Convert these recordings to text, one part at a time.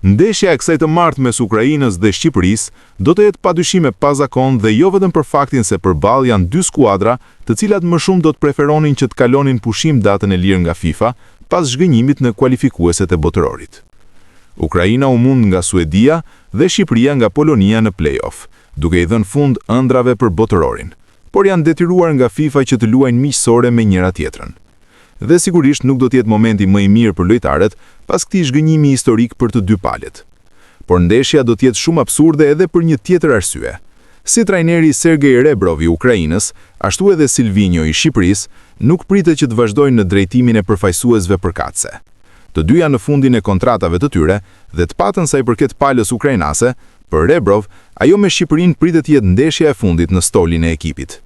Ndeshja e kësaj të martë mes Ukrainës dhe Shqipërisë do të jetë padyshim e pazakon dhe jo vetëm për faktin se përballë janë dy skuadra, të cilat më shumë do të preferonin që të kalonin pushim datën e lirë nga FIFA pas zhgënjimit në kualifikueset e botërorit. Ukraina u mund nga Suedia dhe Shqipëria nga Polonia në play-off, duke i dhënë fund ëndrave për botërorin, por janë detyruar nga FIFA që të luajnë miqësore me njëra tjetrën. Dhe sigurisht nuk do të jetë momenti më i mirë për lojtarët pas këtij zhgënjimi historik për të dy palët. Por ndeshja do të jetë shumë absurde edhe për një tjetër arsye. Si trajneri Sergej Rebrov i Ukrainës, ashtu edhe Silvinho i Shqipërisë, nuk pritet që të vazhdojnë në drejtimin e përfaqësuesve përkatëse. Të dyja në fundin e kontratave të tyre dhe të patën sa i përket palës ukrainase, për Rebrov, ajo me Shqipërinë pritet të jetë ndeshja e fundit në stolin e ekipit.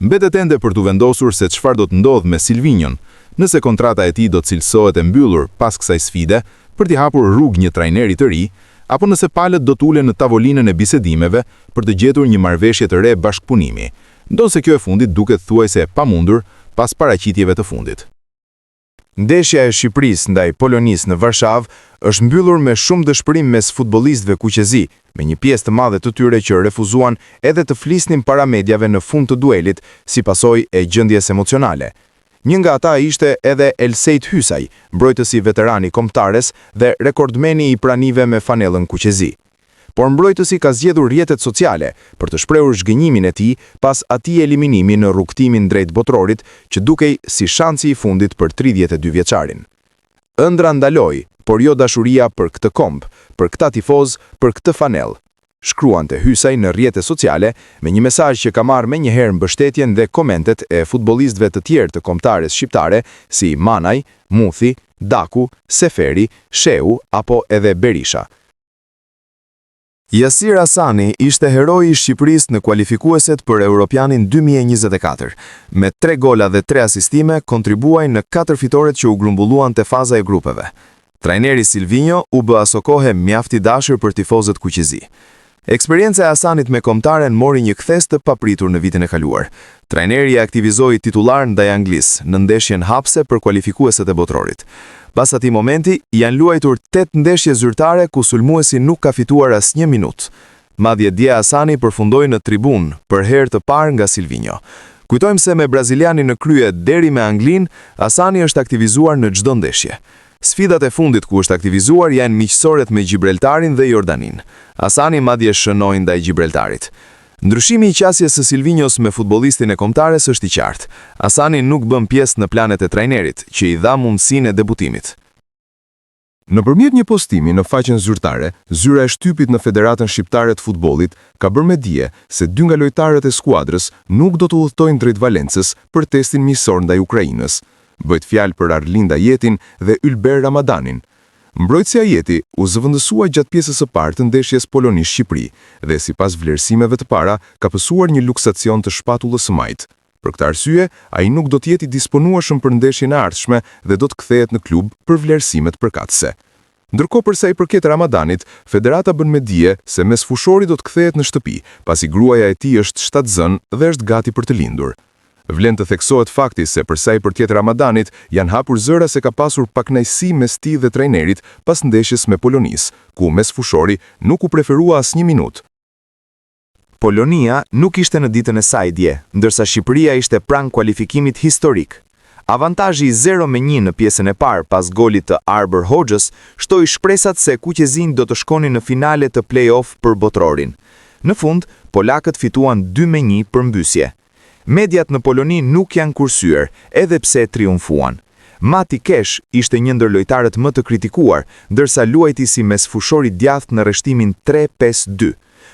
Mbetet ende për të vendosur se çfarë do të ndodhë me Silvinhon, nëse kontrata e tij do të cilësohet e mbyllur pas kësaj sfide për t'i hapur rrugë një trajneri të ri, apo nëse palët do të ulen në tavolinën e bisedimeve për të gjetur një marrëveshje të re bashkëpunimi, ndonse kjo e fundit duket thuajse e pamundur pas paraqitjeve të fundit. Ndeshja e Shqipërisë ndaj Polonisë në Varshavë është mbyllur me shumë dëshpërim mes futbollistëve kuqezi, me një pjesë të madhe të tyre që refuzuan edhe të flisnin para mediave në fund të duelit si pasojë e gjendjes emocionale. Një nga ata ishte edhe Elsejt Hysaj, mbrojtësi veterani kombëtares dhe rekordmeni i pranive me fanellën kuqezi. Por mbrojtësi ka zgjedhur rrjetet sociale për të shprehur zhgënjimin e tij pas atij eliminimi në rrugtimin drejt botërorit që dukej si shansi i fundit për 32 vjeçarin. Ëndra ndaloi, por jo dashuria për këtë komb, për këta tifoz, për këtë fanell, shkruante Hysaj në rrjetet sociale me një mesazh që ka marrë menjëherë mbështetjen dhe komentet e futbollistëve të tjerë të kombëtares shqiptare si Manaj, Muthi, Daku, Seferi, Sheu apo edhe Berisha. Yasir Hasani ishte heroi i Shqipërisë në kualifikueset për Europianin 2024. Me 3 gola dhe 3 asistime, kontribuaj në 4 fitoret që u grumbulluan te faza e grupeve. Trajneri Silvinho u bë aso kohë mjaft i dashur për tifozët kuqezi. Eksperienca e Hasanit me kombëtaren mori një kthes të papritur në vitin e kaluar. Trajneri e aktivizoi titular ndaj Anglisë në ndeshjen hapse për kualifikueset e botërorit. Pas atij momenti, janë luajtur 8 ndeshje zyrtare ku sulmuesi nuk ka fituar asnjë minutë. Madje dje Hasani përfundoi në tribunë për herë të parë nga Silvinho. Kujtojmë se me brazilianin në krye deri me Anglinë, Hasani është aktivizuar në çdo ndeshje. Sfidat e fundit ku është aktivizuar janë miqësoret me Gibraltarin dhe Jordanin. Hasani madje shënoi ndaj Gibraltarit. Ndryshimi i qasjes së Silvinhos me futbollistin e kombëtares është i qartë. Hasani nuk bën pjesë në planet e trajnerit, që i dha mundësinë e debutimit. Nëpërmjet një postimi në faqen zyrtare, zyra e shtypit në Federatën Shqiptare të Futbollit ka bërë me dije se 2 nga lojtarët e skuadrës nuk do të udhëtojnë drejt Valencës për testin miqësor ndaj Ukrainës. Bëhet fjalë për Arlinda Jetin dhe Ylber Ramadanin. Mbrojtësi Ajeti u zëvendësua gjatë pjesës së parë të ndeshjes Poloni-Shqipëri dhe sipas vlerësimeve të para ka pësuar një luksacion të shpatullës së majt. Për këtë arsye, ai nuk do të jetë i disponueshëm për ndeshjen e ardhshme dhe do të kthehet në klub për vlerësimet përkatëse. Ndërkohë për sa i përket Ramadanit, Federata bën me dije se mesfushori do të kthehet në shtëpi, pasi gruaja e tij është shtatzën dhe është gati për të lindur. Vlen të theksohet fakti se për sa i përket Ramadanit, janë hapur zëra se ka pasur pakënaqësi mes tij dhe trajnerit pas ndeshjes me Polonisë, ku mesfushori nuk u preferua asnjë minutë. Polonia nuk ishte në ditën e saj dje, ndërsa Shqipëria ishte pranë kualifikimit historik. Avantazhi 0-1 në pjesën e parë pas golit të Arber Hoxhës shtoi shpresat se kuqezin do të shkonin në finale të play-off për botërorin. Në fund, polakët fituan 2-1 përmbysje. Mediat në Poloni nuk janë kursyer, edhe pse triumfuan. Mati Kesh ishte një ndër lojtarët më të kritikuar, ndërsa luajti si mesfushori djathtë në rreshtimin 3-5-2.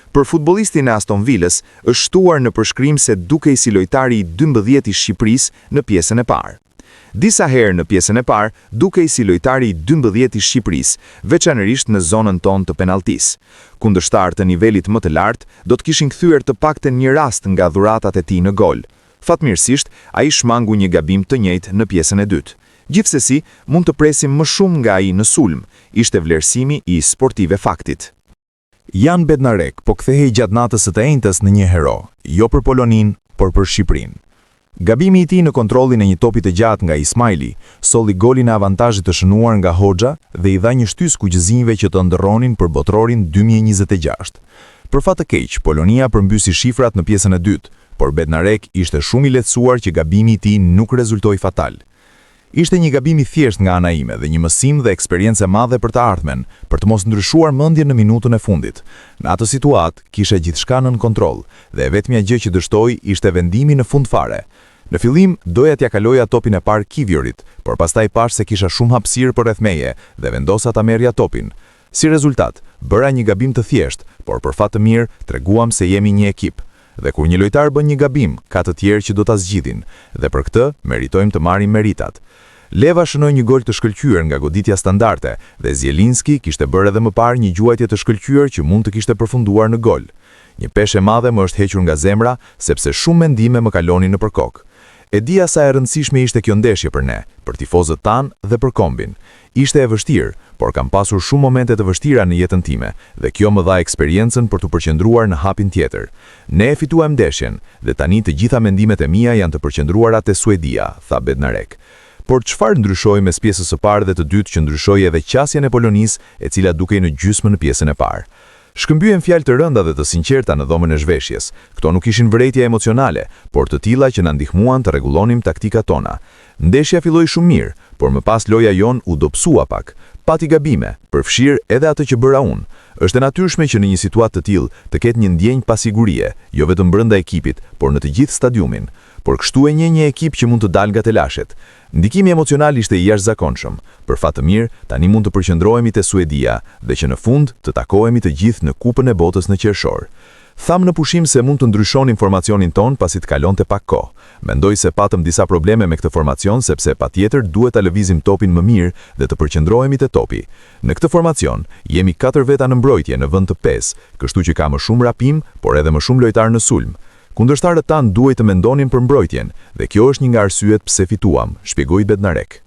Për futbollistin e Aston Villës, është shtuar në përshkrim se dukej si lojtari i 12 i Shqipërisë në pjesën e parë. Disa herë në pjesën e parë, dukej si lojtari i 12 i Shqipërisë, veçanërisht në zonën tonë të penaltisë. Kundërshtar të nivelit më të lartë, do të kishin kthyer të paktën një rast nga dhuratat e tij në gol. Fatmirësisht, ai shmangu një gabim të njëjtë në pjesën e dytë. Gjithsesi, mund të presim më shumë nga ai në sulm, ishte vlerësimi i sportive faktit. Jan Bednarek po kthehej gjatë natës së të enjtës në një hero, jo për Polonin, por për Shqipërinë. Gabimi I tij në kontrollin e një topi të gjatë nga Ismaili solli golin e avantazhit të shënuar nga Hoxha dhe I dha një shtys kuqëzimve që të ndërronin për botrorin 2026. Për fat të keq, Polonia përmbysi shifrat në pjesën e dytë, por Bednarek ishte shumë I lehtësuar që gabimi I tij nuk rezultoi fatal. Ishte një gabim I thjesht nga ana ime dhe një mësim dhe eksperiencë e madhe për të ardhmen, për të mos ndryshuar mendjen në minutën e fundit. Në atë situatë kishe gjithçka nën kontroll dhe vetmja gjë që dështoi ishte vendimi në fund fare. Në fillim doja t'ja kaloja topin e parë Kivjorit, por pastaj pash se kisha shumë hapësirë përreth meje dhe vendosa ta merrja topin. Si rezultat, bëra një gabim të thjeshtë, por për fat të mirë treguam se jemi një ekip. Dhe kur një lojtar bën një gabim, ka të tjerë që do ta zgjidhin, dhe për këtë meritojmë të marrim meritat. Leva shënoi një gol të shkëlqyer nga goditja standarde dhe Zielinski kishte bërë edhe më parë një gjuajtje të shkëlqyer që mund të kishte përfunduar në gol. Një peshë e madhe më është hequr nga zemra sepse shumë mendime më kalonin nëpër kokë. E dija sa e rëndësishme ishte kjo ndeshje për ne, për tifozët tanë dhe për kombin. Ishte e vështirë, por kam pasur shumë momente të vështira në jetën time dhe kjo më dha eksperiencën për të përqendruar në hapin tjetër. Ne e fituam ndeshjen dhe tani të gjitha mendimet e mia janë të përqendruara te Suedia, tha Bednarek. Por çfarë ndryshoi mes pjesës së parë dhe të dytë që ndryshoi edhe qasjen e Polonisë, e cila dukej në gjysmën në pjesën e parë? Shkëmbyen fjalë të rënda dhe të sinqerta në dhomën e zhveshjes. Kto nuk ishin vërejtje emocionale, por të tilla që na ndihmuan të rregullonim taktikat tona. Ndeshja filloi shumë mirë, por më pas loja jon u dobësua pak. Pati gabime, përfshirë edhe atë që bëra unë. Është e natyrshme që në një situatë të tillë të ketë një ndjenjë pasigurie, jo vetëm brenda ekipit, por në të gjithë stadiumin. Por kështu e një ekip që mund të dalë nga telashet. Ndikimi emocional ishte I jashtëzakonshëm. Për fat të mirë, tani mund të përqendrohemi te Suedia dhe që në fund të takohemi të gjithë në Kupën e Botës në qershor. Tham në pushim se mund të ndryshon informacionin ton pasi të kalonte pak kohë. Mendoj se patëm disa probleme me këtë formacion sepse patjetër duhet ta lëvizim topin më mirë dhe të përqendrohemi te topi. Në këtë formacion jemi 4 veta në mbrojtje në vend të 5, kështu që ka më shumë rapim, por edhe më shumë lojtar në sulm. Kundërshtarët tanë duhet të mendonin për mbrojtjen dhe kjo është një nga arsyet pse fituam, shpjegoi Bednarek.